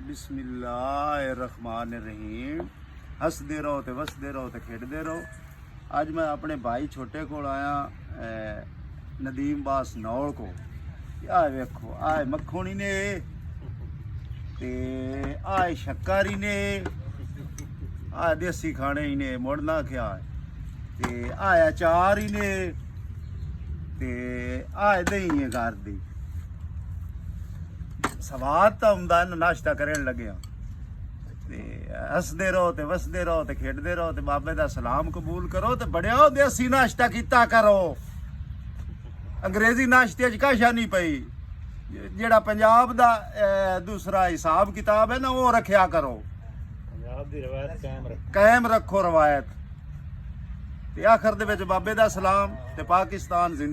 बिस्मिल्लाहिर्रहमानिर्रहीम। हसदे रहो तो वसदे रहो तो खेडते रहो। अज मैं अपने भाई छोटे को आया नदीम बास नौल को। आ वेखो आए मखोनी ने ते आए शक्कारी ने आ देसी खाने ही ने मुड़ना क्या ते आया चार ही ने ते आए दही है घर दी स्वाद तो आंदा नाश्ता करन लगे ते हसदे रहो ते वसदे रहो ते खेडते रहो ते बाबे दा सलाम कबूल करो ते बड़िया देसी नाश्ता कीता करो। अंग्रेजी नाश्ते च काशा नहीं पई जेड़ा पंजाब दा दूसरा हिसाब किताब है ना वो रखिया करो। पंजाब दी रवायत कायम रखो रवायत ते आखिर दे विच बाबे दा सलाम ते पाकिस्तान